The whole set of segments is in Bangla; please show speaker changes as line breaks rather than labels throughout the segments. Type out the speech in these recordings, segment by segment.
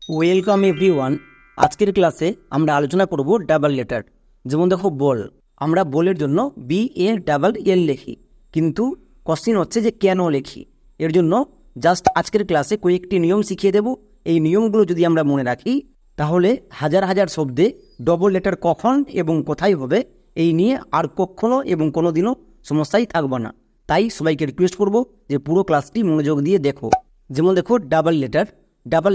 Welcome everyone. আজকের ক্লাসে আমরা আলোচনা করব ডাবল লেটার। যেমন দেখো বল, আমরা বলের জন্য BALL লিখি, কিন্তু কোশ্চিন হচ্ছে যে কেন লিখি। এর জন্য জাস্ট আজকের ক্লাসে কয়েকটি নিয়ম শিখিয়ে দেব। এই নিয়মগুলো যদি আমরা মনে রাখি তাহলে হাজার হাজার শব্দে ডবল লেটার কখন এবং কোথায় হবে এই নিয়ে আর কখনো এবং কোনো দিনও সমস্যাই থাকবে না। তাই সবাইকে রিকোয়েস্ট করব যে পুরো ক্লাসটি মনোযোগ দিয়ে দেখো। যেমন দেখো ডাবল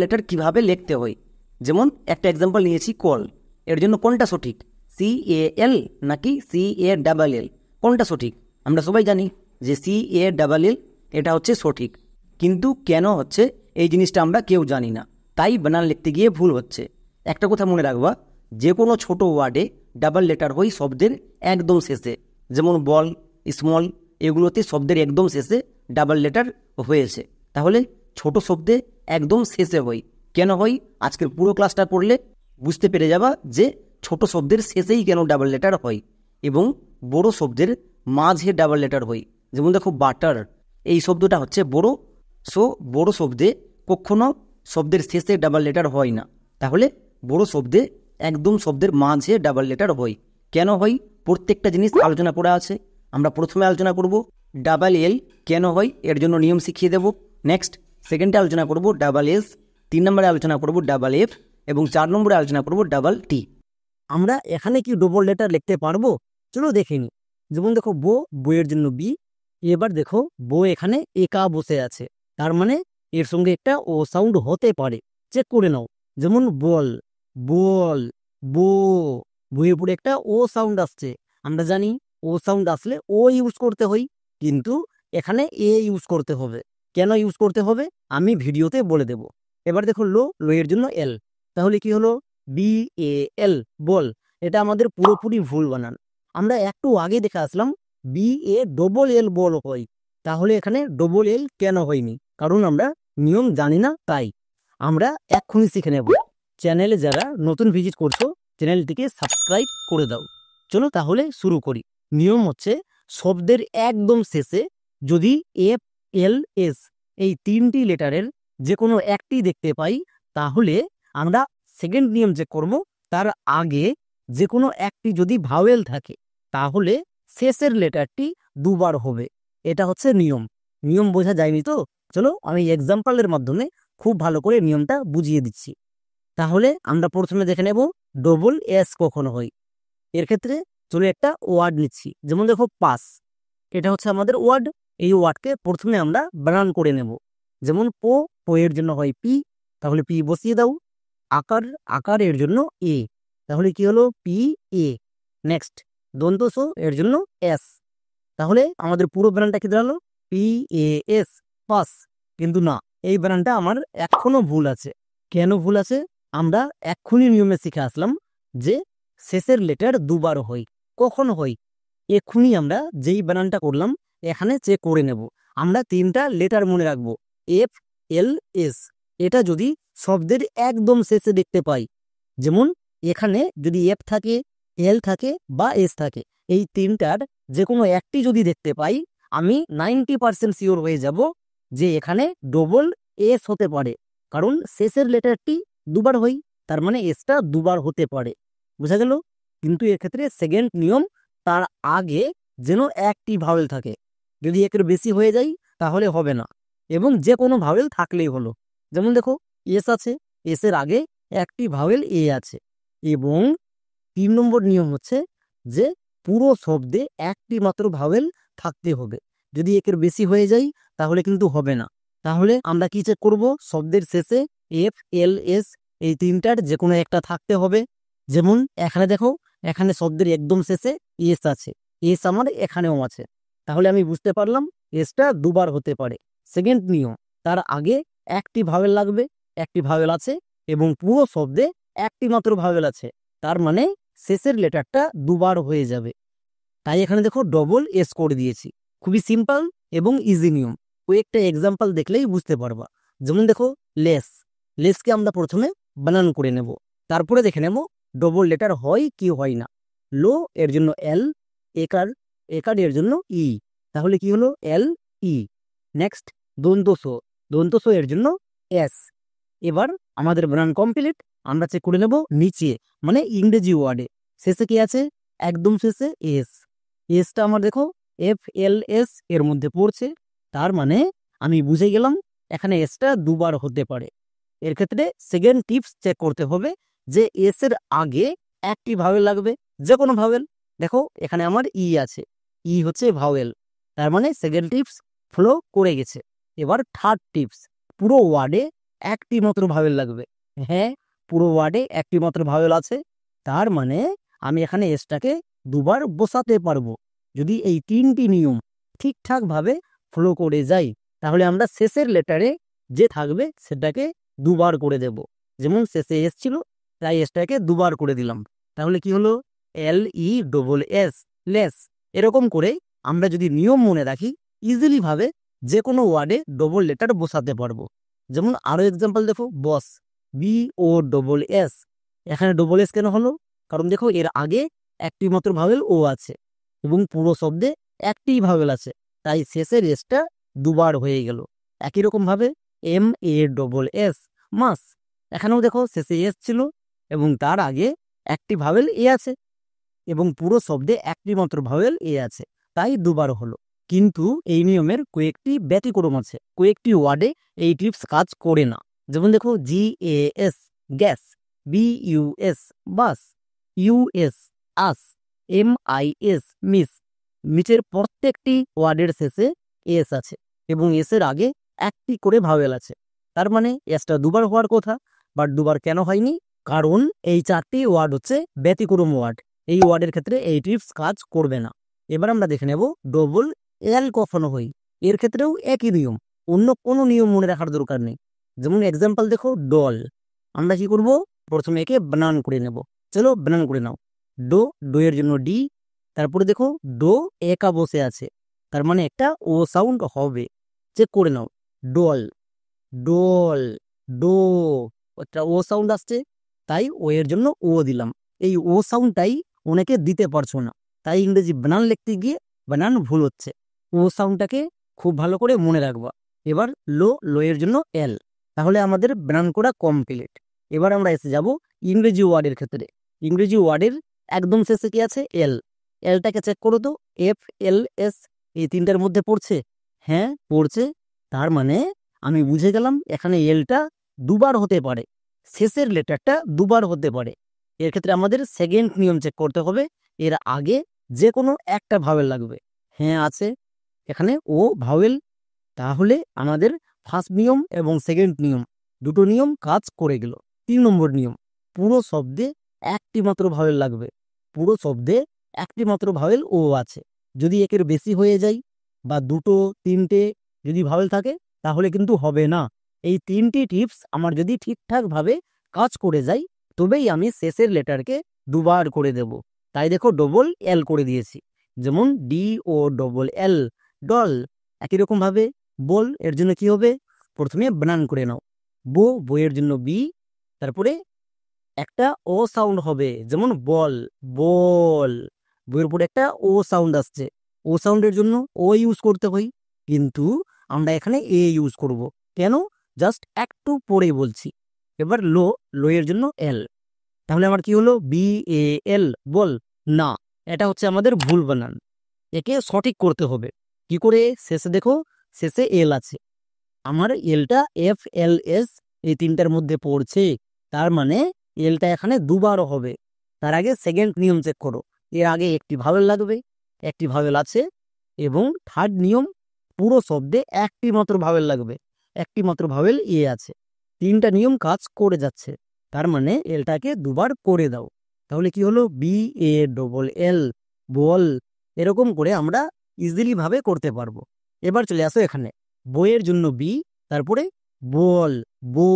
লেটার কিভাবে লিখতে হয়। যেমন একটা এক্সাম্পল নিয়েছি কল। এর জন্য কোনটা সঠিক, CAL নাকি CALL, কোনটা সঠিক? আমরা সবাই জানি যে CALL এটা হচ্ছে সঠিক, কিন্তু কেন হচ্ছে এই জিনিসটা আমরা কেউ জানি না, তাই বানান লিখতে গিয়ে ভুল হচ্ছে। একটা কথা মনে রাখবা, যে কোনো ছোট ওয়ার্ডে ডাবল লেটার হয় শব্দের একদম শেষে। যেমন বল, স্মল, এগুলোতে শব্দের একদম শেষে ডাবল লেটার হয়েছে। তাহলে ছোট শব্দে একদম শেষে হয়। কেন হয় আজকের পুরো ক্লাসটা পড়লে বুঝতে পেরে যাবা যে ছোট শব্দের শেষেই কেন ডাবল লেটার হয় এবং বড় শব্দের মাঝে ডাবল লেটার হয়। যেমন দেখো বাটার, এই শব্দটা হচ্ছে বড়, সো বড় শব্দে কখনো শব্দের শেষে ডাবল লেটার হয় না। তাহলে বড় শব্দে একদম শব্দের মাঝে ডাবল লেটার হয়। কেন হয় প্রত্যেকটা জিনিস আলোচনা করা আছে। আমরা প্রথমে আলোচনা করব ডাবল এল কেন হয়, এর জন্য নিয়ম শিখিয়ে দেব। নেক্সট সেকেন্ডে আলোচনা করব ডাবল এস, 3 নম্বরে আলোচনা করব ডাবল এফ এবং 4 নম্বরে আলোচনা করব ডাবল টি।
আমরা এখানে কি ডবল লেটার লিখতে পারবো? চলো দেখে নিই। যেমন দেখো বইয়ের জন্য বি। এবার দেখো এখানে একা বসে আছে, তার মানে এর সঙ্গে একটা ও সাউন্ড হতে পারে। চেক করে নাও। যেমন বল, বল, বো, বইয়ের উপরে একটা ও সাউন্ড আসছে। আমরা জানি ও সাউন্ড আসলে ও ইউজ করতে হয়, কিন্তু এখানে এ ইউজ করতে হবে। কেন ইউজ করতে হবে আমি ভিডিওতে বলে দেব। এবার দেখো লো এর জন্য এল, তাহলে কি হলো BAL, বল। এটা আমাদের পুরোপুরি ভুল বানান। আমরা একটু আগে দেখে আসলাম BALL বল হয়, তাহলে এখানে ডবল এল কেন হয়নি? কারণ আমরা নিয়ম জানি না, তাই আমরা এক্ষুনি শিখে নেব। চ্যানেলে যারা নতুন ভিজিট করছো চ্যানেলটিকে সাবস্ক্রাইব করে দাও। চলো তাহলে শুরু করি। নিয়ম হচ্ছে শব্দের একদম শেষে যদি FLS এই 3টি লেটারের যে কোনো একটি দেখতে পাই, তাহলে আমরা সেকেন্ড নিয়ম যে করব তার আগে যে কোনো একটি যদি ভাওয়েল থাকে তাহলে শেষের লেটারটি দুবার হবে। এটা হচ্ছে নিয়ম। নিয়ম বোঝা যায়নি তো? চলো আমি এক্সাম্পলের মাধ্যমে খুব ভালো করে নিয়মটা বুঝিয়ে দিচ্ছি। তাহলে আমরা প্রথমে দেখে নেব ডবল এস কখন হয়। এর ক্ষেত্রে চলো একটা ওয়ার্ড নিচ্ছি। যেমন দেখো পাস, এটা হচ্ছে আমাদের ওয়ার্ড। এই ওয়ার্ডকে প্রথমে আমরা বানান করে নেব। যেমন পো এর জন্য হয় পি, তাহলে পি বসিয়ে দাও। আকার এর জন্য এ, তাহলে কি হলো PA। নেক্সট দন্তস এর জন্য এস, তাহলে আমাদের পুরো বানানটা কি দাঁড়ালো PAS, পাস। কিন্তু না, এই বানানটা আমার এখনো ভুল আছে। কেন ভুল আছে? আমরা এক্ষুনি নিয়মে শিখে আসলাম যে শেষের লেটার দুবার হয়। কখন হয়? এক্ষুনি আমরা যেই বানানটা করলাম এখানে চেক করে নেব। আমরা 3টা লেটার মনে রাখবো, FLS। এটা যদি শব্দের একদম শেষে দেখতে পাই, যেমন এখানে যদি এফ থাকে, এল থাকে বা এস থাকে, এই 3টার যে কোনো একটি যদি দেখতে পাই, আমি 90% শিওর হয়ে যাব যে এখানে ডবল এস হতে পারে। কারণ শেষের লেটারটি দুবার হয়, তার মানে এসটা দুবার হতে পারে। বুঝা গেল? কিন্তু এক্ষেত্রে সেকেন্ড নিয়ম, তার আগে যেন একটি ভাওয়েল থাকে। যদি একের বেশি হয়ে যায় তাহলে হবে না, এবং যে কোনো ভাওয়েল থাকলেই হলো। যেমন দেখো এস আছে, এসের আগে একটি ভাওয়েল এ আছে। এবং 3 নম্বর নিয়ম হচ্ছে যে পুরো শব্দে একটি মাত্র ভাওয়েল থাকতে হবে। যদি একের বেশি হয়ে যায় তাহলে কিন্তু হবে না। তাহলে আমরা কি চেক করব? শব্দের শেষে FLS এই 3টার যে কোনো একটা থাকতে হবে। যেমন এখানে দেখো, এখানে শব্দের একদম শেষে এস আছে, এস আমার এখানেও আছে, তাহলে আমি বুঝতে পারলাম এসটা দুবার হতে পারে। সেকেন্ড নিয়ম, তার আগে একটি ভাওয়েল লাগবে, একটি ভাওয়েল আছে, এবং পুরো শব্দে একটি মাত্র ভাওয়েল আছে, তার মানে শেষের লেটারটা দুবার হয়ে যাবে। তাই এখানে দেখো ডবল এস করে দিয়েছি। খুবই সিম্পল এবং ইজি নিয়ম। কয়েকটা এক্সাম্পল দেখলেই বুঝতে পারবা। যেমন দেখো লেসকে আমরা প্রথমে বানান করে নেব, তারপরে দেখে নেব ডবল লেটার হয় কি হয় না। লো এর জন্য এল, একার এর জন্য ই, তাহলে কি হলো LE। নেক্সট দন্তস এর জন্য এস। এবার আমাদের বানান কমপ্লিট। আমরা চেক করে নেব নিচে, মানে ইংরেজি ওয়ার্ডে শেষে কি আছে, একদম শেষে এস। এসটা আমার দেখো FLS এর মধ্যে পড়ছে, তার মানে আমি বুঝে গেলাম এখানে এসটা দুবার হতে পারে। এর ক্ষেত্রে সেকেন্ড টিপস চেক করতে হবে যে এস এর আগে একটি ভাওয়েল লাগবে, যে কোনো ভাওয়েল। দেখো এখানে আমার ই আছে, ই হচ্ছে ভাওয়েল, তার মানে সেকেন্ড টিপস ফলো করে গেছে। এবার থার্ড টিপস, পুরো ওয়ার্ডে একটি মাত্র ভাওয়েল লাগবে। হ্যাঁ, পুরো ওয়ার্ডে একটি মাত্র ভাওয়েল আছে, তার মানে আমি এখানে এসটাকে দুবার বসাতে পারবো। যদি এই তিনটি নিয়ম ঠিকঠাকভাবে ফলো করে যাই, তাহলে আমরা শেষের লেটারে যে থাকবে সেটাকে দুবার করে দেব। যেমন শেষে এস ছিল, তাই এসটাকে দুবার করে দিলাম, তাহলে কি হলো, LESS, লেস। এরকম করে আমরা যদি নিয়ম মনে রাখি, ইজিলি ভাবে যে কোনো ওয়ার্ডে ডবল লেটার বসাতে পারবো। যেমন আরো এক্সাম্পল দেখো, বস, BOSS। এখানে ডবল এস কেন হলো, কারণ দেখো এর আগে একটি মাত্র ভাওয়েল ও আছে এবং পুরো শব্দে একটি ভাওয়েল আছে, তাই শেষের এসটা দুবার হয়ে গেল। একই রকম ভাবে MASS, মাস, এখানেও দেখো শেষে এস ছিল এবং তার আগে একটি ভাওয়েল এ আছে এবং পুরো শব্দে একটি মাত্র ভাওয়েল এ আছে, তাই দুবার হলো। কিন্তু এই নিয়মের কয়েকটি ব্যতিক্রম আছে, কয়েকটি ওয়ার্ডে এই টিপস কাজ করে না। যেমন দেখো GAS, গ্যাস, BUS, বাস, US, আস, MIS, মিস। নিচের প্রত্যেকটি ওয়ার্ডের শেষে এস আছে এবং এস এর আগে একটি করে ভাওয়েল আছে, তার মানে এসটা দুবার হওয়ার কথা। বাট দুবার কেন হয়নি, কারণ এই চারটি ওয়ার্ড হচ্ছে ব্যতিক্রম ওয়ার্ড, এই ওয়ার্ডের ক্ষেত্রে এই টিপস কাজ করবে না। এবার আমরা দেখে নেব ডবল এল কখনো হয়, এর ক্ষেত্রেও একই নিয়ম, অন্য কোনো নিয়ম মনে রাখার দরকার নেই। যেমন এক্সাম্পল দেখো, ডল, আমরা কি করব, প্রথমে একে বানান করে নেব। চলো বানান করে নাও, ডো এর জন্য ডি, তারপরে দেখো ডো একা বসে আছে, তার মানে একটা ও সাউন্ড হবে। চেক করে নাও, ডল, ডল, ডো, একটা ও সাউন্ড আসছে, তাই ও এর জন্য ও দিলাম। এই ও সাউন্ডটাই অনেকে দিতে পারছো না, তাই ইংরেজি বানান লিখতে গিয়ে বানান ভুল হচ্ছে। ও সাউন্ডটাকে খুব ভালো করে মনে রাখবা। এবার লো এর জন্য এল, তাহলে আমাদের বানান করা কমপ্লিট। এবার আমরা এসে যাব ইংরেজি ওয়ার্ডের ক্ষেত্রে। ইংরেজি ওয়ার্ডের একদম শেষে কি আছে, এল। এলটাকে চেক করো তো, FLS এই তিনটার মধ্যে পড়ছে। হ্যাঁ পড়ছে, তার মানে আমি বুঝে গেলাম এখানে এলটা দুবার হতে পারে, শেষের লেটারটা দুবার হতে পারে। এর ক্ষেত্রে আমাদের সেকেন্ড নিয়ম চেক করতে হবে, এর আগে যে কোনো একটা ভাওয়েল লাগবে। হ্যাঁ আছে, এখানে ও ভাওয়েল, তাহলে আমাদের ফার্স্ট নিয়ম এবং সেকেন্ড নিয়ম দুটো নিয়ম কাজ করে গেল। 3 নম্বর নিয়ম, পুরো শব্দে একটি মাত্র ভাওয়েল লাগবে, পুরো শব্দে একটি মাত্র ভাওয়েল ও আছে। যদি একের বেশি হয়ে যায় বা দুটো তিনটে যদি ভাওয়েল থাকে, তাহলে কিন্তু হবে না। এই তিনটি টিপস আমার যদি ঠিকঠাকভাবে কাজ করে যায়, তবেই আমি শেষের লেটারকে দুবার করে দেব। তাই দেখো ডবল এল করে দিয়েছি, যেমন DOLL, ডল। একই রকম ভাবে বল এর জন্য কি হবে, প্রথমে বানান করে নাও, বইয়ের জন্য বি, তারপরে একটা ও সাউন্ড হবে, যেমন বল, বল। বইয়ের উপরে একটা ও সাউন্ড আসছে, ও সাউন্ডের জন্য ও ইউজ করতে হয়, কিন্তু আমরা এখানে এ ইউজ করব। কেন, জাস্ট একটু পরে বলছি। এবার লো এর জন্য এল, তাহলে আমার কি হলো, BAL, বল। না, এটা হচ্ছে আমাদের ভুল বানান, একে সঠিক করতে হবে। কি করে, শেষে দেখো শেষে এল আছে, আমার এলটা FLS এই তিনটার মধ্যে পড়ছে, তার মানে এলটা এখানে দুবারও হবে। তার আগে সেকেন্ড নিয়ম চেক করো, এর আগে একটি ভাওয়েল লাগবে, একটি ভাওয়েল আছে। এবং থার্ড নিয়ম, পুরো শব্দে একটি মাত্র ভাওয়েল লাগবে, একটি মাত্র ভাওয়েল এ আছে। তিনটা নিয়ম কাজ করে যাচ্ছে, তার মানে এলটাকে দুবার করে দাও। তাহলে কি হলো, BALL, বল। এরকম করে আমরা ইজিলি ভাবে করতে পারবো। এবার চলে আসো এখানে, বইয়ের জন্য বি, তারপরে বল, বো,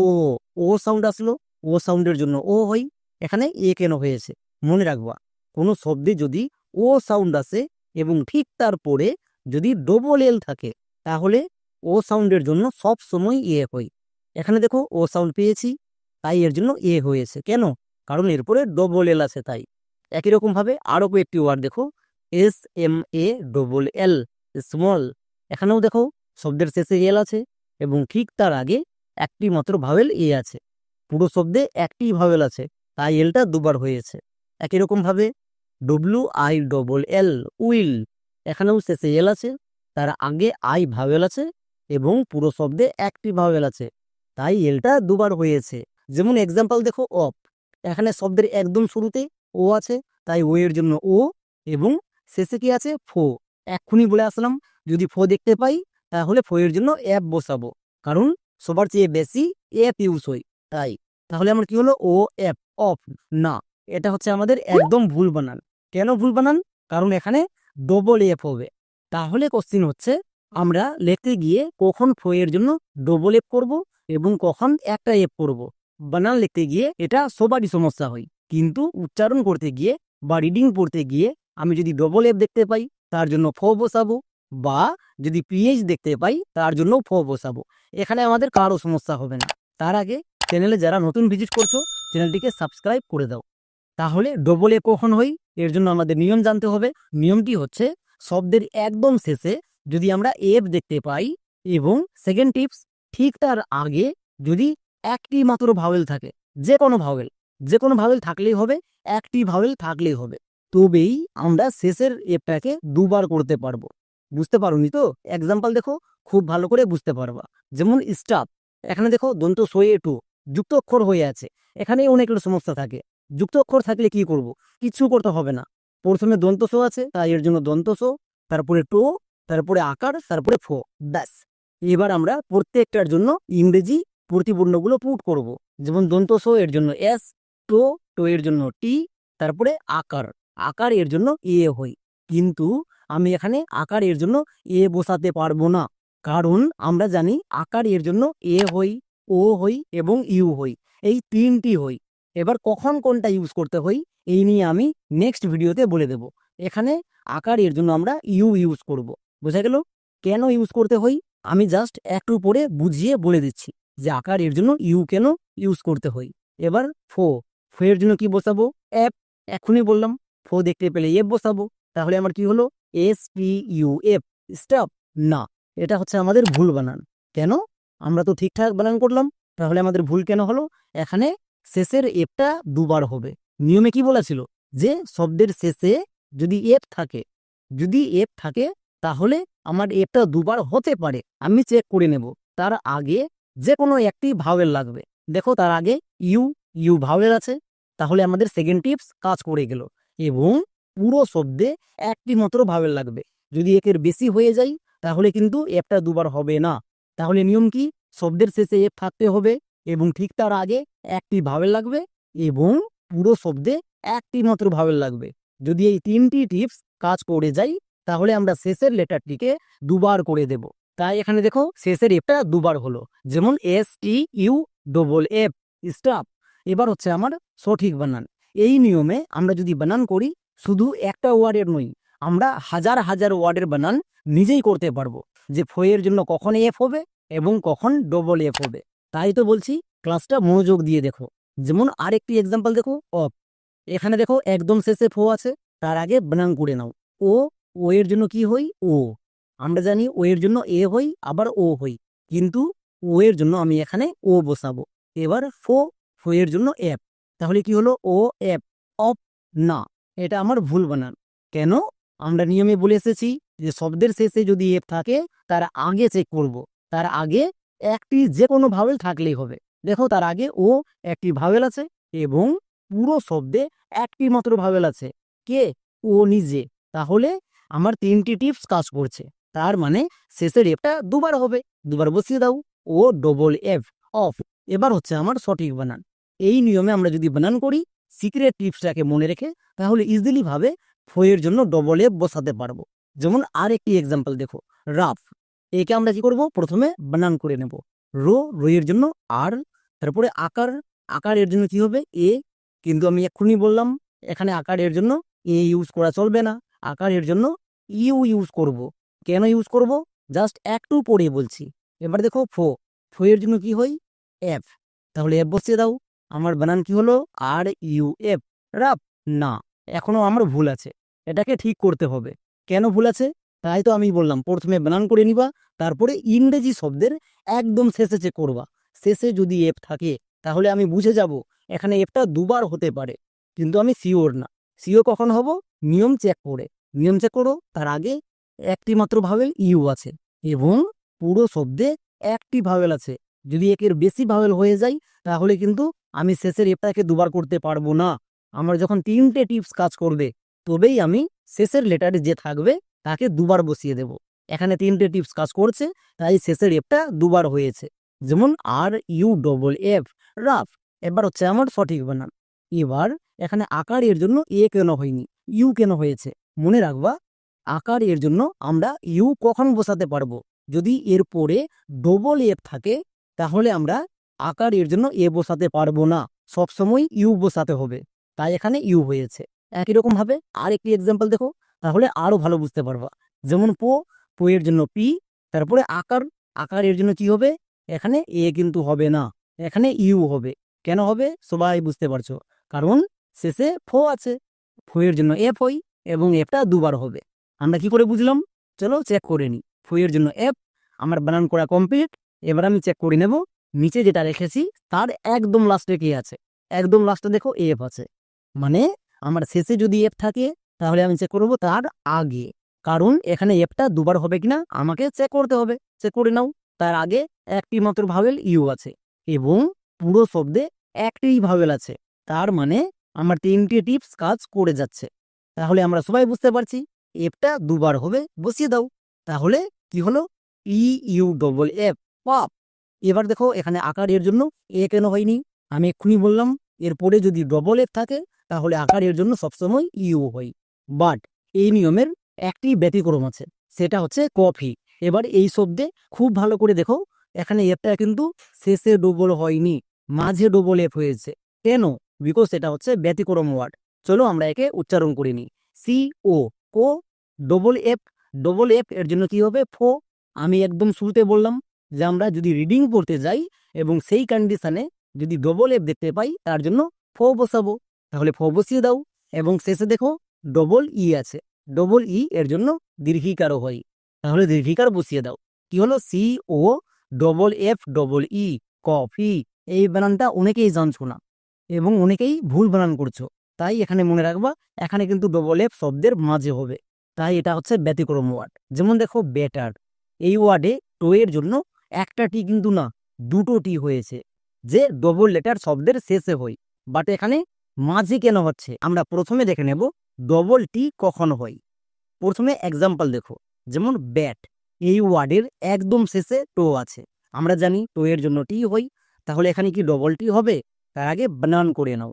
ও সাউন্ড আসলো, ও সাউন্ডের জন্য ও হই। এখানে এ কেন হয়েছে মনে রাখবা, কোনো শব্দে যদি ও সাউন্ড আসে এবং ঠিক তারপরে যদি ডবল এল থাকে, তাহলে ও সাউন্ডের জন্য সব সময় এ হয়। এখানে দেখো ও সাউন্ড পেয়েছি, তাই এর জন্য এ হয়েছে। কেন, কারণ এরপরে ডবল এল আছে তাই। একই রকম ভাবে আরো কয়েকটি ওয়ার্ড দেখো, SMALL, স্মল। এখানেও দেখো শব্দের শেষে এল আছে এবং ঠিক তার আগে একটি মাত্র ভাওয়েল এ আছে। পুরো শব্দে একটি ভাওয়েল আছে, তাই এলটা দুবার হয়েছে। একই রকম ভাবে WILL উইল, এখানেও শেষে এল আছে, তার আগে আই ভাওয়েল আছে এবং পুরো শব্দে একটি ভাওয়েল আছে, তাই এলটা দুবার হয়েছে। যেমন এক্সাম্পল দেখো অফ, এখানে শব্দের একদম শুরুতে ও আছে, তাই ও এর জন্য ও, এবং শেষে কি আছে ফো। এক্ষুনি বলে আসলাম যদি ফো দেখতে পাই তাহলে ফো এর জন্য অ্যাপ বসাবো, কারণ সবার চেয়ে বেশি অ্যাপ ইউজ হয় তাই। তাহলে আমার কি হলো ও অ্যাপ অফ না, এটা হচ্ছে আমাদের একদম ভুল বানান। কেন ভুল বানান? কারণ এখানে ডবল এফ হবে। তাহলে কোশ্চিন হচ্ছে আমরা লিখতে গিয়ে কখন ফো এর জন্য ডবল এফ করব এবং কখন একটা এফ করব। বানান লিখতে গিয়ে এটা সবারই সমস্যা হয়, কিন্তু উচ্চারণ করতে গিয়ে বা রিডিং পড়তে গিয়ে আমি যদি ডবল এফ দেখতে পাই তার জন্য ফ বসাবো, বা যদি পিএইচ দেখতে পাই তার জন্য ফ বসাবো। এখানে আমাদের কারো সমস্যা হবে না। তার আগে চ্যানেলে যারা নতুন ভিজিট করছো চ্যানেলটিকে সাবস্ক্রাইব করে দাও। তাহলে ডবল এ কখন হই এর জন্য আমাদের নিয়ম জানতে হবে। নিয়মটি হচ্ছে শব্দের একদম শেষে যদি আমরা এফ দেখতে পাই এবং সেকেন্ড টিপস ঠিক তার আগে যদি একটি মাত্র ভাওয়েল থাকে, যে কোনো ভাওয়েল থাকলেই হবে, একটি ভাওয়েল থাকলেই হবে, তবেই আমরা শেষের এফটাকে দুবার করতে পারবো। বুঝতে পারোনি তো? এক্সাম্পল দেখো, খুব ভালো করে বুঝতে পারবা। যেমন স্টাফ, এখানে দেখো দন্ত সয়ে টু যুক্ত অক্ষর হয়ে আছে, এখানে অনেকগুলো সমস্যা থাকে। যুক্ত অক্ষর থাকলে কি করব? কিছু করতে হবে না। প্রথমে দন্ত সো আছে, তাই এর জন্য দন্ত সো, তারপরে টো, তারপরে আকার, তারপরে ফো, ব্যাস। এবার আমরা প্রত্যেকটার জন্য ইংরেজি প্রতিবর্ণগুলো পুট করব। যেমন দন্ত সো এর জন্য এস, টো টো এর জন্য টি, তারপরে আকার এর জন্য এ হই। কিন্তু আমি এখানে আকার এর জন্য এ বসাতে পারবো না, কারণ আমরা জানি আকার এর জন্য এ হই, ও হই এবং ইউ হই, এই তিনটি হই। এবার কখন কোনটা ইউজ করতে হই এই নিয়ে আমি নেক্সট ভিডিওতে বলে দেব। এখানে আকার এর জন্য আমরা ইউ ইউজ করব। বোঝা গেল কেন ইউজ করতে হই? আমি জাস্ট একটু পরে বুঝিয়ে বলে দিচ্ছি যে আকার এর জন্য ইউ কেন ইউজ করতে হই। এবার ফো এর জন্য কি বসাবো? অ্যাপ, এখনই বললাম। ফো দেখতে পেলে এফ বসাবো, তাহলে আমার কি হলো STUF, স্টপ না। এটা হচ্ছে আমাদের ভুল বানান। কেন? আমরা তো ঠিকঠাক বানান করলাম, তাহলে আমাদের ভুল কেন হলো? এখানে শেষের এফটা দুবার হবে। নিয়মে কি বলেছিল যে শব্দের শেষে যদি এফ থাকে তাহলে আমার এফটা দুবার হতে পারে, আমি চেক করে নেব। তার আগে যে কোনো একটি ভাওয়েল লাগবে। দেখো তার আগে ইউ ভাওয়েল আছে, তাহলে আমাদের সেকেন্ড টিপস কাজ করে গেল। এবং পুরো শব্দে একটি মাত্র ভাওয়েল লাগবে। যদি একের বেশি হয়ে যায় তাহলে কিন্তু এফটা দুবার হবে না। তাহলে নিয়ম কি? শব্দের শেষে এফ থাকতে হবে এবং ঠিক তার আগে একটি ভাওয়েল লাগবে এবং পুরো শব্দে একটি মাত্র ভাওয়েল লাগবে। যদি এই তিনটি টিপস কাজ করে যায় তাহলে আমরা শেষের লেটারটিকে দুবার করে দেব। তাই এখানে দেখো শেষের এফটা দুবার হলো, যেমন STUFF, স্টাফ। এবার হচ্ছে আমার সঠিক বানান। এই নিয়মে আমরা যদি বানান করি শুধু একটা ওয়ার্ডের নই, আমরা হাজার হাজার ওয়ার্ডের বানান নিজেই করতে পারবো, যে ফয়ের জন্য কখন এফ হবে এবং কখন ডবল এফ হবে। তাই তো বলছি ক্লাসটা মনোযোগ দিয়ে দেখো। যেমন আরেকটি এক্সাম্পল দেখো অফ, এখানে দেখো একদম শেষে ফো আছে, তার আগে বানান করে নাও। ও এর জন্য কি হই? ও। আমরা জানি ও এর জন্য এ হই আবার ও হই, কিন্তু ও এর জন্য আমি এখানে ও বসাবো। এবার ফো এর জন্য এফ, তাহলে কি হলো ও এফ অফ না। এটা আমার ভুল বানান। কেন? আমরা নিয়মে বলে এসেছি যে শব্দের শেষে যদি এফ থাকে তার আগে চেক করব, তার আগে একটি যে কোনো ভাওয়েল থাকলেই হবে। দেখো তার আগে ও একটি ভাওয়েল আছে এবং পুরো শব্দে একটি মাত্র ভাওয়েল আছে, কে? ও নিজে। তাহলে আমার তিনটি টিপস কাজ করছে, তার মানে শেষের এফটা দুবার হবে। দুবার বসিয়ে দাও, ও ডবল এফ অফ। এবার হচ্ছে আমার সঠিক বানান। এই নিয়মে আমরা যদি বানান করি সিক্রেট টিপসটাকে মনে রেখে, তাহলে ইজিলি ভাবে ফয়ের জন্য ডবল এফ বসাতে পারবো। যেমন আরেকটি এক্সাম্পল দেখো রাফ, একে আমরা কি করব? প্রথমে বানান করে নেব। রো এর জন্য আর, তারপরে আকার এর জন্য কি হবে? এ। কিন্তু আমি এক্ষুনি বললাম এখানে আকার এর জন্য এ ইউজ করা চলবে না, আকার এর জন্য ইউ ইউজ করব। কেন ইউজ করব? জাস্ট একটু পরে বলছি। এবার দেখো ফো এর জন্য কি হই? এফ, তাহলে এফ বসিয়ে দাও। আমার বানান কি হলো? RUF, রাফ না। এখনো আমার ভুল আছে, এটাকে ঠিক করতে হবে। কেন ভুল আছে? তাই তো আমি বললাম প্রথমে বানান করে নিবা, তারপরে ইংরেজি শব্দের একদম শেষে চেক করবা। শেষে যদি এফ থাকে তাহলে আমি বুঝে যাব এখানে এফটা দুবার হতে পারে, কিন্তু আমি শিওর না। শিওর কখন হব? নিয়ম চেক করে। নিয়ম চেক করো, তার আগে একটি মাত্র ভাওয়েল ইউ আছে এবং পুরো শব্দে একটি ভাওয়েল আছে। যদি একের বেশি ভাওয়েল হয়ে যায় তাহলে কিন্তু আমি শেষের এফটাকে দুবার করতে পারবো না। আমার যখন তিনটে টিপস কাজ করবে তবেই আমি শেষের লেটারে যে থাকবে তাকে দুবার বসিয়ে দেব। এখানে তিনটে টিপস কাজ করছে, তাই শেষের এফটা দুবার হয়েছে। যেমন RUFF, রাফ। এবার হচ্ছে আমার সঠিক বানান। এবার এখানে আকার এর জন্য এ কেন হয়নি, ইউ কেন হয়েছে? মনে রাখবা, আকার এর জন্য আমরা ইউ কখন বসাতে পারবো? যদি এর পরে ডবল এফ থাকে তাহলে আমরা আকার এর জন্য এ বসাতে পারবো না, সবসময় ইউ বসাতে হবে। তাই এখানে ইউ হয়েছে। একই রকম ভাবে আরেকটি এক্সাম্পল দেখো, তাহলে আরো ভালো বুঝতে পারবা। যেমন পো এর জন্য পি, তারপরে আকার এর জন্য কি হবে? এখানে এ কিন্তু হবে না, এখানে ইউ হবে। কেন হবে সবাই বুঝতে পারছো? কারণ শেষে ফো আছে, ফো এর জন্য এফ হই এবং এফটা দুবার হবে। আমরা কি করে বুঝলাম? চলো চেক করে নিই। ফো এর জন্য এফ, আমার বানান করা কমপ্লিট। এবার আমি চেক করে নেব নিচে যেটা রেখেছি তার একদম লাস্টে কি আছে। একদম লাস্টে দেখো এফ আছে, মানে আমার শেষে যদি এফ থাকে তাহলে আমি চেক করব তার আগে, কারণ এখানে এফটা দুবার হবে কিনা আমাকে চেক করতে হবে। চেক করে নাও, তার আগে একটি মাত্র ভাওয়েল ইউ আছে এবং পুরো শব্দে একটি ভাওয়েল আছে। তার মানে আমার তিনটি টিপস কাজ করে যাচ্ছে। তাহলে আমরা সবাই বুঝতে পারছি এফটা দুবার হবে, বসিয়ে দাও। তাহলে কি হলো? EUFF, পাপ। এবার দেখো এখানে আকার এর জন্য এ কেন হয়নি? আমি এক্ষুনি বললাম এরপরে যদি ডবল এফ থাকে তাহলে আকার এর জন্য সবসময় ইউ হয়। বাট এই নিয়মের একটি ব্যতিক্রম আছে, সেটা হচ্ছে কফি। এবার এই শব্দে খুব ভালো করে দেখো, এখানে এফটা কিন্তু শেষে ডবল হয়নি, মাঝে ডবল এফ হয়েছে। কেন? বিকজ এটা হচ্ছে ব্যতিক্রম ওয়ার্ড। চলো আমরা একে উচ্চারণ করে নিই। CO, কো। ডবল এফ এর জন্য কি হবে? ফো। আমি একদম শুরুতে বললাম যে আমরা যদি রিডিং পড়তে যাই এবং সেই কন্ডিশনে যদি ডবল এফ দেখতে পাই তার জন্য ফো বসাবো। তাহলে ফো বসিয়ে দাও এবং শেষে দেখো ডবল ই আছে। ডবল ই এর জন্য দীর্ঘিকারও হয়, তাহলে দীর্ঘিকার বসিয়ে দাও। কি হলো? COFF, coffee. এই বানানটা অনেকেই জানছো না এবং অনেকেই ভুল বানান করছো। তাই এখানে মনে রাখবা এখানে কিন্তু ডবল এফ শব্দের মাঝে হবে, তাই এটা হচ্ছে ব্যতিক্রম ওয়ার্ড। যেমন দেখো বেটার, এই ওয়ার্ডে টো এর জন্য একটা টি কিন্তু না, দুটো টি হয়েছে, যে ডবল লেটার শব্দের শেষে হয়। বাট এখানে মাঝে কেন হচ্ছে আমরা প্রথমে দেখে নেব ডবল টি কখন হয়। প্রথমে এক্সাম্পল দেখো, যেমন ব্যাট, এই ওয়ার্ডের একদম শেষে টো আছে। আমরা জানি টো এর জন্য টি হয়, তাহলে এখানে কি ডবল টি হবে? তার আগে বানান করে নাও।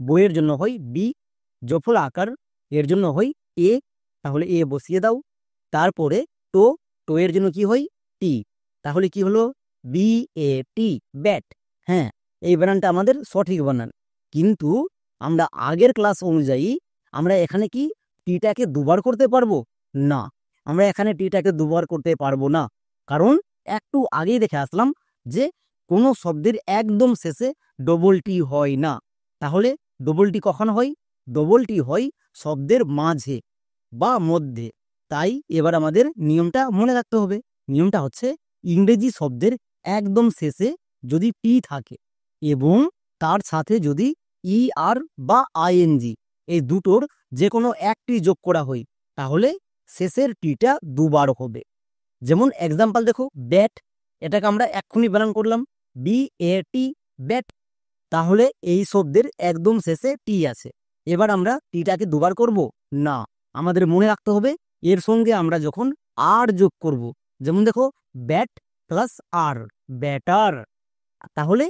বইয়ের জন্য হয় বি। জফল আকার এর জন্য হয় এ, তাহলে এ বসিয়ে দাও। তারপরে টো এর জন্য কি হয়? টি, তাহলে কি হলো? BAT, bat. হ্যাঁ, এই বানানটা আমাদের সঠিক বানান, কিন্তু আমরা আগের ক্লাস অনুযায়ী আমরা এখানে কি টিটাকে দুবার করতে পারবো না? আমরা এখানে টিটাকে দুবার করতে পারবো না, কারণ একটু আগেই দেখে আসলাম যে কোনো শব্দের একদম শেষে ডবল টি হয় না। তাহলে ডবল টি কখন হয়? ডবল টি হয় শব্দের মাঝে বা মধ্যে। তাই এবার আমাদের নিয়মটা মনে রাখতে হবে। নিয়মটা হচ্ছে ইংরেজি শব্দের একদম শেষে যদি টি থাকে এবং তার সাথে যদি ER বা ING এই দুটোর যে কোনো একটি যোগ করা হয় তাহলে শেষের টিটা দুবার হবে। যেমন এক্সাম্পল দেখো, ব্যাট, এটাকে আমরা এক্ষুনি বানান করলাম BAT, ব্যাট। তাহলে এই শব্দের একদম শেষে টি আছে। এবার আমরা টিটাকে দুবার করব না, আমাদের মনে রাখতে হবে এর সঙ্গে আমরা যখন আর যোগ করব, যেমন দেখো ব্যাট প্লাস আর, ব্যাটার, তাহলে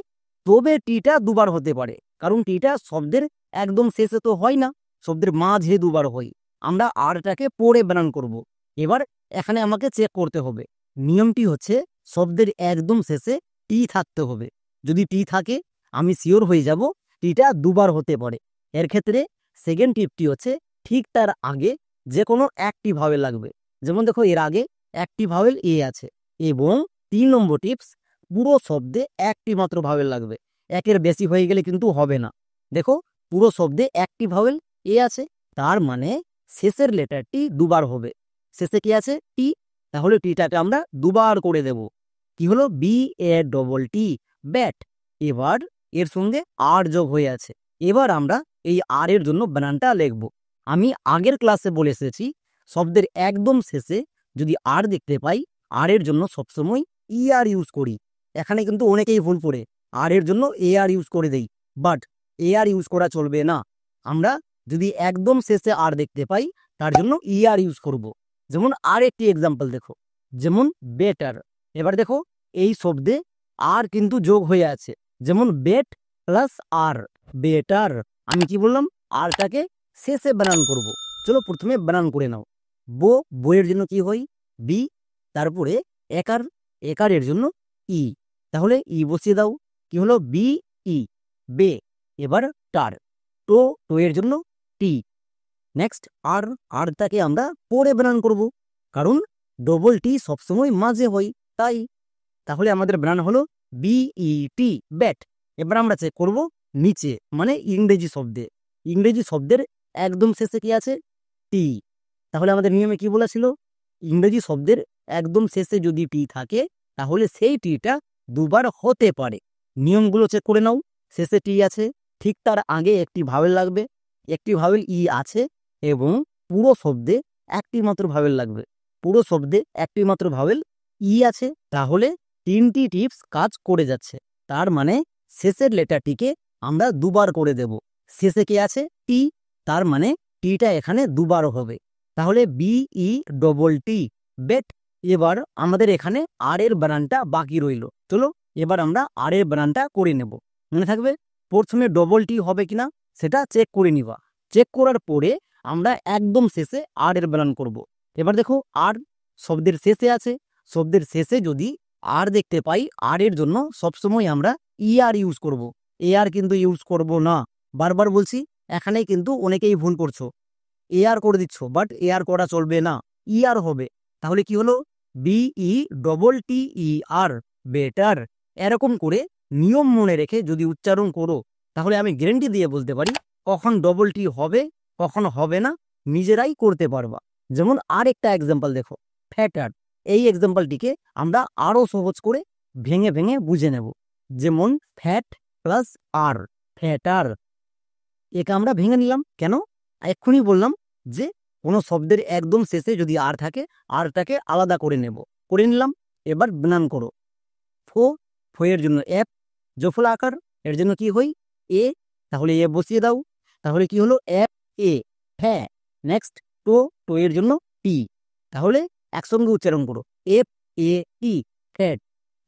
তবে টিটা দুবার হতে পারে, কারণ টিটা শব্দের একদম শেষে তো হয় না, শব্দের মাঝে দুবার হয়। আমরা আরটাকে পরে বানান করব। এবার এখানে আমাকে চেক করতে হবে, নিয়মটি হচ্ছে শব্দের একদম শেষে টি থাকতে হবে। যদি টি থাকে আমি শিওর হয়ে যাব টিটা দুবার হতে পারে। এর ক্ষেত্রে সেকেন্ড টিপটি হচ্ছে ঠিক তার আগে যে কোনো একটি ভাওয়েল লাগবে। যেমন দেখো এর আগে একটি ভাওয়েল এ আছে এবং 3 নম্বর টিপস, পুরো শব্দে একটি মাত্র ভাওয়েল লাগবে। একের বেশি হয়ে গেলে কিন্তু হবে না। দেখো পুরো শব্দে একটি ভাওয়েল এ আছে, তার মানে শেষের লেটারটি দুবার হবে। শেষে কি আছে? টি, তাহলে টিটাকে আমরা দুবার করে দেব। কি হলো? BATT, bat. এবার এর সঙ্গে আর যোগ হয়ে আছে। এবার আমরা এই আর এর জন্য বানানটা লিখব। আমি আগের ক্লাসে বলে এসেছি, শব্দের একদম শেষে যদি আর দেখতে পাই, আর এর জন্য সবসময় ই আর ইউজ করি। এখানে কিন্তু অনেকেই ভুল করে আর এর জন্য এ আর ইউজ করে দেই, বাট এ আর ইউজ করা চলবে না। আমরা যদি একদম শেষে আর দেখতে পাই, তার জন্য ই আর ইউজ করব। যেমন আর একটি এক্সাম্পল দেখো, যেমন বেটার। এবার দেখো এই শব্দে আর কিন্তু যোগ হয়ে আছে, যেমন বেট প্লাস আর, বেটার। আমি কি বললাম, আরটাকে শেষে বানান করব। চলো প্রথমে বানান করে নাও। বইয়ের জন্য কি হয়, বি, তারপরে একার, একারের জন্য ই, তাহলে ই বসিয়ে দাও। কি হলো, বি ই, বে। এবার টার, টো এর জন্য টি। নেক্সট আর, আরটাকে আমরা পরে বানান করব, কারণ ডবল টি সবসময় মাঝে হয় তাই। তাহলে আমাদের বানান হলো বিইটি, ব্যাট। এবার আমরা চেক করব নিচে, মানে ইংরেজি শব্দে। ইংরেজি শব্দের একদম শেষে কি আছে, টি। তাহলে আমাদের নিয়মে কি বলেছিল, ইংরেজি শব্দের একদম শেষে যদি টি থাকে, তাহলে সেই টিটা দুবার হতে পারে। নিয়মগুলো চেক করে নাও। শেষে টি আছে, ঠিক তার আগে একটি ভাওয়েল লাগবে, একটি ভাওয়েল ই আছে, এবং পুরো শব্দে একটি মাত্র ভাওয়েল লাগবে। পুরো শব্দে একটি মাত্র ভাওয়েল ই আছে, তাহলে 3টি টিপস কাজ করে যাচ্ছে। তার মানে শেষের লেটারটিকে আমরা দুবার করে দেব। শেষে কি আছে, টি, তার মানে টিটা এখানে দুবার হবে, তাহলে বিই ডবল টি, বেট। এবার আমাদের এখানে আর এর বানানটা বাকি রইল। চলো এবার আমরা আর এর বানানটা করে নেব। মনে থাকবে প্রথমে ডবল টি হবে কিনা সেটা চেক করে নিবা। চেক করার পরে আমরা একদম শেষে আর এর বানান করব। এবার দেখো আর শব্দের শেষে আছে, শব্দের শেষে যদি আর দেখতে পাই, আর এর জন্য সবসময় আমরা ই আর ইউজ করব, এ আর কিন্তু ইউজ করব না। বারবার বলছি, এখানে কিন্তু অনেকেই ভুল করছো, এ আর করে দিচ্ছ, বাট এ আর করা চলবে না, ই আর হবে। তাহলে কি হলো, B E double T E R, better. এরকম করে নিয়ম মনে রেখে যদি উচ্চারণ করো, তাহলে আমি গ্যারেন্টি দিয়ে বলতে পারি কখন ডবল টি হবে কখন হবে না নিজেরাই করতে পারবা। যেমন আর একটা এক্সাম্পল দেখো, ফ্যাটার। এই এক্সাম্পলটিকে আমরা আরো সহজ করে ভেঙে ভেঙে বুঝে নেব। যেমন ফ্যাট প্লাস আর, ফ্যাটার। একে আমরা ভেঙে নিলাম কেন, এক্ষুনি বললাম যে কোনো শব্দের একদম শেষে যদি আর থাকে, আরটাকে আলাদা করে নেব, করে নিলাম। এবার বানান করো, ফো, ফোয়ের জন্য এফ, জফলা আকার, এর জন্য কি হই, এ, তাহলে এ বসিয়ে দাও। তাহলে কি হলো, এফ এ, হ্যাঁ। নেক্সট টো এর জন্য টি, তাহলে একসঙ্গে উচ্চারণ করো, এফ এ টি, ফ্যাট।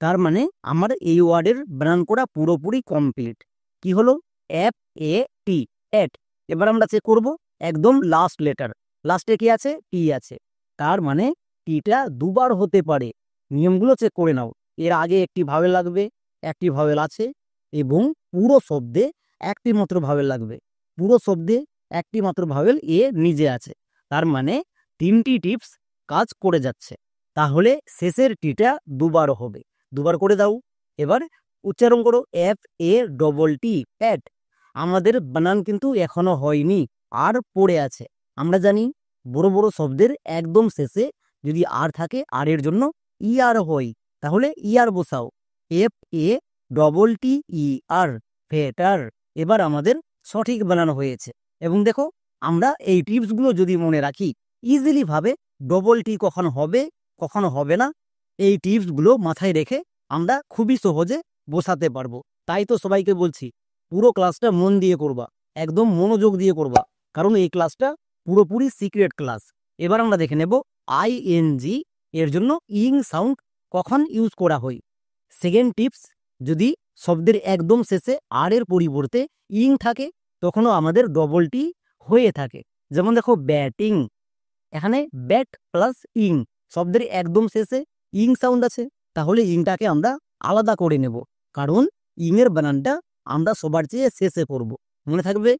তার মানে আমার এই ওয়ার্ডের বানান করা পুরোপুরি কমপ্লিট। কি হলো, এফ এ টি, এট। এবার আমরা চেক করব একদম লাস্ট লেটার, লাস্টে কি আছে, টি আছে, তার মানে টিটা দুবার হতে পারে। নিয়মগুলো চেক করে নাও। এর আগে একটি ভাওয়েল লাগবে, একটি ভাওয়েল আছে, এবং পুরো শব্দে একটি মাত্র ভাওয়েল লাগবে। পুরো শব্দে একটি মাত্র ভাওয়েল এ নিজে আছে, তার মানে 3টি টিপস কাজ করে যাচ্ছে। তাহলে শেষের টিটা দুবার হবে, দুবার করে দাও। এবার উচ্চারণ করো, এফ এ ডবল টি, প্যাট। আমাদের বানান কিন্তু এখনো হয়নি, আর পড়ে আছে। আমরা জানি বড় বড় শব্দের একদম শেষে যদি আর থাকে, আর এর জন্য ই আর হয়, তাহলে ই আর বসাও, F A double T E R, fatter. এবার আমাদের সঠিক বানানো হয়েছে। এবং দেখো আমরা এই টিপসগুলো যদি মনে রাখি, ইজিলি ভাবে ডবল টি কখন হবে কখন হবে না, এই টিপসগুলো মাথায় রেখে আমরা খুবই সহজে বসাতে পারবো। তাই তো সবাইকে বলছি, পুরো ক্লাসটা মন দিয়ে করবা, একদম মনোযোগ দিয়ে করবা, কারণ এই ক্লাসটা পুরোপুরি সিক্রেট ক্লাস। এবার আমরা দেখে নেব আইএনজি এর জন্য ইং সাউন্ড কখন ইউজ করা হয়। সেকেন্ড টিপস, যদি শব্দের একদম শেষে আর এর পরিবর্তে ইং থাকে, তখনও আমাদের ডবল টি হয়ে থাকে। যেমন দেখো ব্যাটিং, এখানে ব্যাট প্লাস ইং, শব্দের একদম শেষে ইং সাউন্ড আছে, তাহলে ইংটাকে আমরা আলাদা করে নেব, কারণ ইং এর বানানটা আমরা সবার চেয়ে শেষে করব। মনে থাকবে,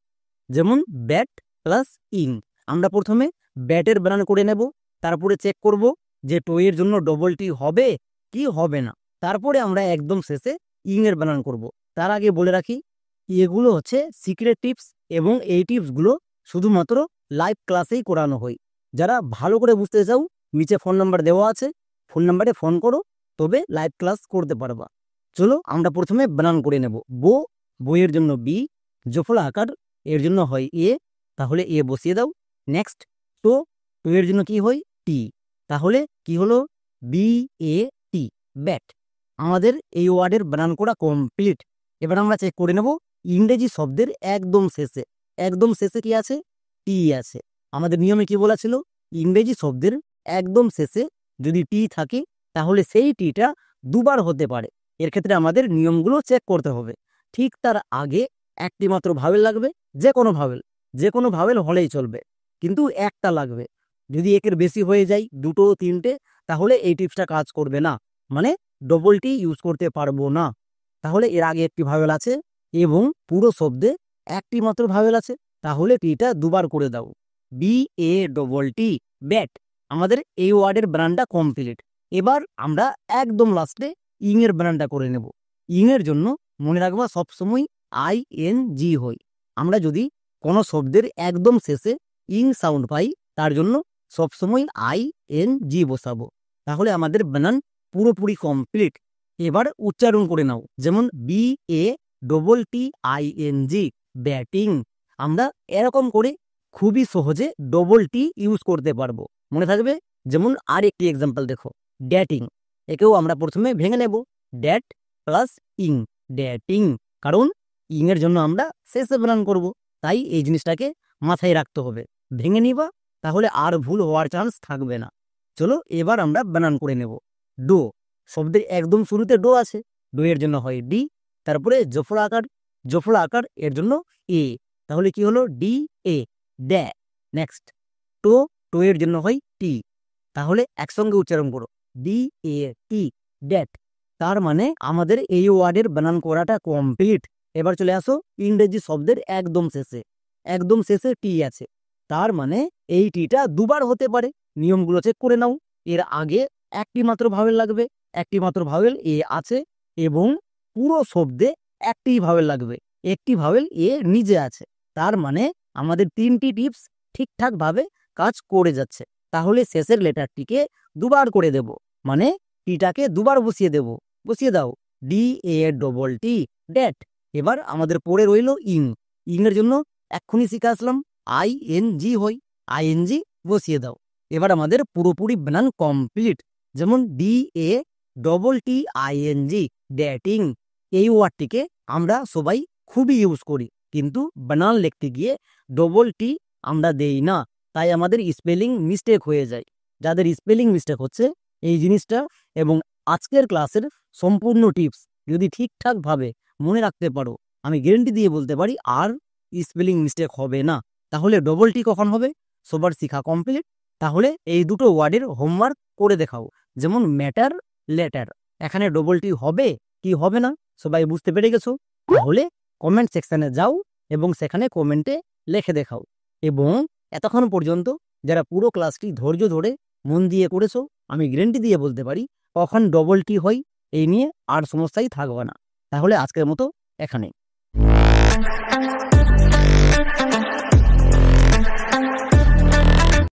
যেমন ব্যাট প্লাস ইং। আমরা প্রথমে ব্যাটের বানান করে নেব, তারপরে চেক করব যে টো এর জন্য ডবল টি হবে কি হবে না, তারপরে আমরা একদম শেষে ইং এর বানান করব। তার আগে বলে রাখি, এগুলো হচ্ছে সিক্রেট টিপস, এবং এই টিপসগুলো শুধুমাত্র লাইভ ক্লাসেই করানো হয়। যারা ভালো করে বুঝতে চাও, নিচে ফোন নাম্বার দেওয়া আছে, ফোন নাম্বারে ফোন করো, তবে লাইভ ক্লাস করতে পারবা। চলো আমরা প্রথমে বানান করে নেব। বো, বইয়ের জন্য বি, জফলা আকার এর জন্য হয় এ, তাহলে এ বসিয়ে দাও। নেক্সট, তো তো এর জন্য কি হয় টি, তাহলে কি হলো বি এ টি, ব্যাট। আমাদের এই ওয়ার্ডের বানান করা কমপ্লিট। এবার আমরা চেক করে নেব ইংরেজি শব্দের একদম শেষে, একদম শেষে কি আছে, টি আছে। আমাদের নিয়মে কি বলা ছিল, ইংরেজি শব্দের একদম শেষে যদি টি থাকে তাহলে সেই টিটা দুবার হতে পারে। এর ক্ষেত্রে আমাদের নিয়মগুলো চেক করতে হবে। ঠিক তার আগে একটি মাত্র ভাওয়েল লাগবে, যে কোনো ভাওয়েল হলেই চলবে, কিন্তু একটা লাগবে। যদি একের বেশি হয়ে যায়, দুটো তিনটে, তাহলে এই টিপসটা কাজ করবে না, মানে ডবল টি ইউজ করতে পারবো না। তাহলে এর আগে একটি ভাওয়েল আছে এবং পুরো শব্দে একটি মাত্র ভাওয়েল আছে, তাহলে টিটা দুবার করে দাও। B A double T, bat. আমাদের এই ওয়ার্ডের ব্র্যান্ডটা কমপ্লিট। এবার আমরা একদম লাস্টে ইং এর বানানটা করে নেব। ইং এর জন্য মনে রাখবা সবসময় আই এন জি হয়। আমরা যদি কোনো শব্দের একদম শেষে ইং সাউন্ড পাই, তার জন্য সবসময় আই এন জি বসাবো, তাহলে আমাদের বানান পুরোপুরি কমপ্লিট। এবার উচ্চারণ করে নাও, যেমন B A double T I N G, batting. আমরা এরকম করে খুবই সহজে ডবল টি ইউজ করতে পারবো, মনে থাকবে। যেমন আর একটি এক্সাম্পল দেখো, ড্যাটিং। একেও আমরা প্রথমে ভেঙে নেব, ড্যাট প্লাস ইং, ড্যাটিং। কারণ ইং এর জন্য আমরা শেষে বানান করব, তাই এই জিনিসটাকে মাথায় রাখতে হবে। ভেঙে নিবা, তাহলে আর ভুল হওয়ার চান্স থাকবে না। চলো এবার আমরা বানান করে নেব। ডো, শব্দের একদম শুরুতে ডো আছে, ডো এর জন্য হয় ডি, তারপরে জফলা আকার এর জন্য এ, তাহলে কি হলো ডি এ, ড্যা। নেক্সট, টো, টো এর জন্য হয় টি, তাহলে একসঙ্গে উচ্চারণ করো, ডি এ টি, ড্যাট। তার মানে আমাদের এই ওয়ার্ডের বানান করাটা কমপ্লিট। এবার চলে আসো ইংরেজি শব্দের একদম শেষে, একদম শেষে টি আছে, তার মানে এই টিটা দুবার হতে পারে। নিয়মগুলো চেক করে নাও। এর আগে একটি মাত্র ভাওয়েল লাগবে, একটি মাত্র ভাওয়েল এ আছে, এবং পুরো শব্দে একটি ভাওয়েল লাগবে, একটি ভাওয়েল এ নিজে আছে। তার মানে আমাদের তিনটি টিপস ঠিকঠাক ভাবে কাজ করে যাচ্ছে। তাহলে শেষের লেটারটিকে দুবার করে দেব, মানে টিটাকে দুবার বসিয়ে দাও, D A double T, that. এবার আমাদের পড়ে রইল ইং। ইং এর জন্য এক্ষুনি শিখে আসলাম আই এন জি হই, আই এন জি বসিয়ে দাও। এবার আমাদের পুরোপুরি বানান কমপ্লিট। যেমন D A double T I N G, dating. এই ওয়ার্ডটিকে আমরা সবাই খুবই ইউজ করি, কিন্তু বানান লিখতে গিয়ে ডবল টি আমরা দেই না, তাই আমাদের স্পেলিং মিস্টেক হয়ে যায়। যাদের স্পেলিং মিস্টেক হচ্ছে এই জিনিসটা এবং আজকের ক্লাসের সম্পূর্ণ টিপস যদি ঠিকঠাকভাবে মনে রাখতে পারো, আমি গ্যারেন্টি দিয়ে বলতে পারি আর স্পেলিং মিস্টেক হবে না। তাহলে ডবল টি কখন হবে? সবার শিখা কমপ্লিট। তাহলে এই দুটো ওয়ার্ডের হোমওয়ার্ক করে দেখাও। যেমন ম্যাটার, লেটার, এখানে ডবল টি হবে কি হবে না সবাই বুঝতে পেরে গেছো? তাহলে কমেন্ট সেকশনে যাও এবং সেখানে কমেন্টে লিখে দেখাও। এবং এতক্ষণ পর্যন্ত যারা পুরো ক্লাসটি ধৈর্য ধরে মন দিয়ে করেছো, আমি গ্যারেন্টি দিয়ে বলতে পারি কখন ডবল টি হয় এই নিয়ে আর সমস্যাই থাকবে না। তাহলে আজকের মতো এখানে।